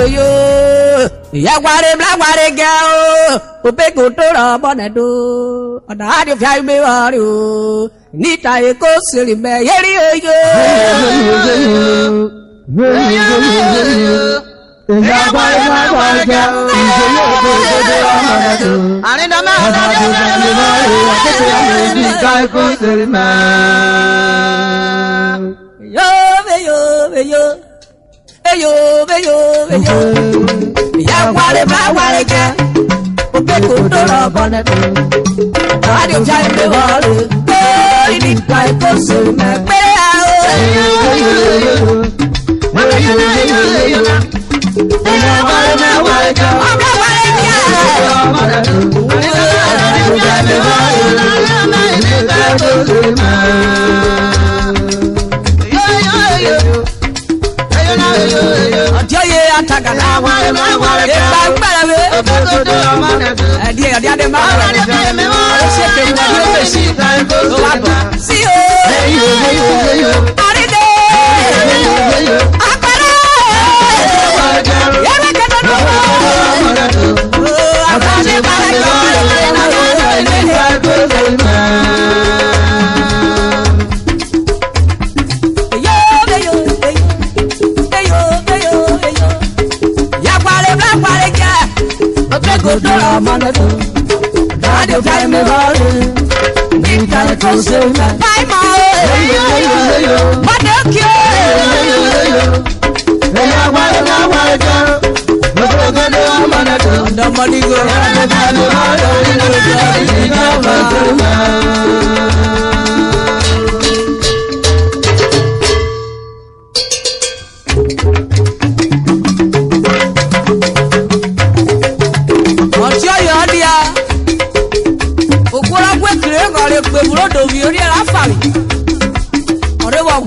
yo. Ya ware bla ware gao. Upe kutora bonado. Ada di fai me wario. Nita eko silime yeri yo. Ya ware bla ware gao. Ani nama nita eko silime. Yo yo yo. Yo, ya wale bla wale ga, ope kutoro boneto. Radio jai me wale, ini kai kosu me pea o. Ya wale ga, bla wale ga. Radio jai me wale, ini kai kosu me. Adiye atagana wale wale eba gbara me adiye de ma se ke mo de besi o wa bo si o aride akara ya me kana no akare bare Godora manato, radio fai me vale, nita le cose me. Fai male, madocchio. Ella guarda na guarda, godora manato. Da manigo,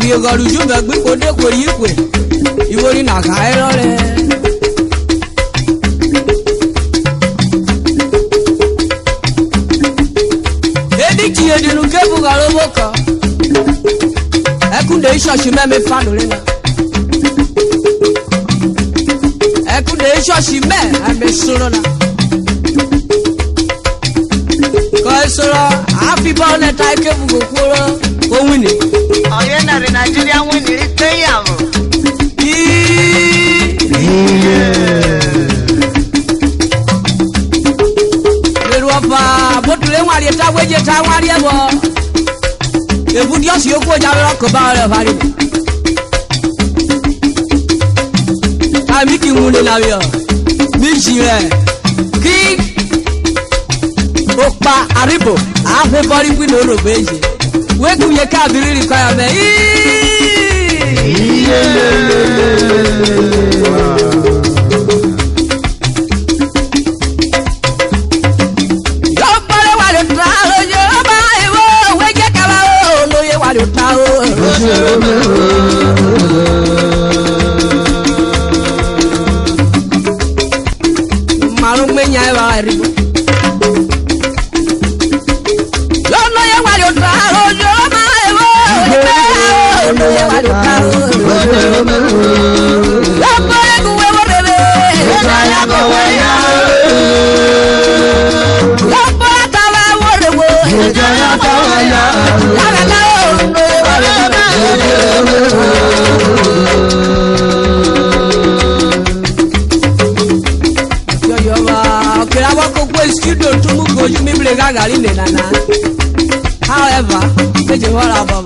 Yo got you back before they were you. You were in a higher. Eddie, you didn't get a walker. I couldn't show she made me family. I couldn't show she met. I miss Sorona. Cause happy born at I came to go winning. Oh, you're not in Nigeria winning it. But to them, I get away your time. If you just you go down rock about a valley, I'm making one in Avia. Michelle King Opa Aribo. Everybody we know the baby. Where do you come? Really require me? However, what about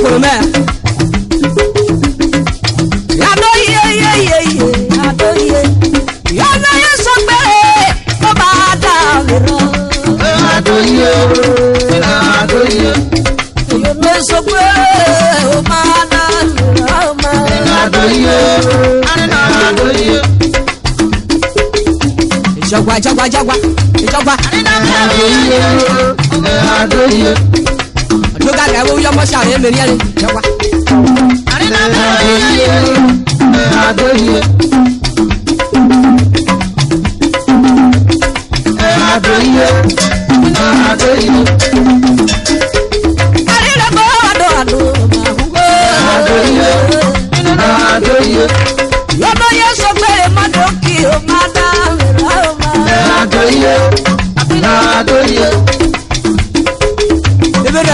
koro me ado ye ado ye yo na ye so pe o ba da ro ado ye yo na so pe o ba da ro ma ado ye jagwa Look at that, you must have him.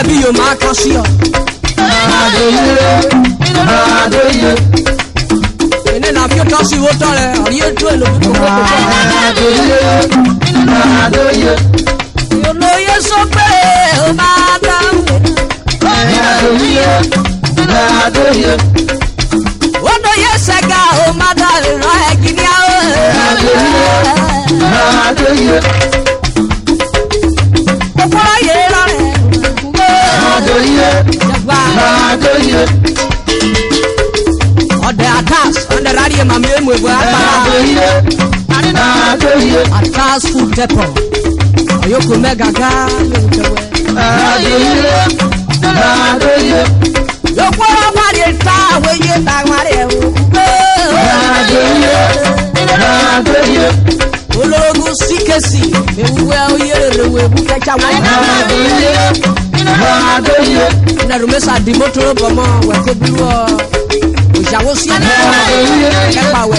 Be your marcus here. And then after you toss you water, or you do it. You know you're so bad, madam. What do you say, oh, madam? I give you. On the attacks on the radio, my name will attacks food depot. You could make a gun. You what you thought when you thought Ologo sikesi, me well here we catch a na rumesa di motor bomo we ko biwo o jawo si na e pa we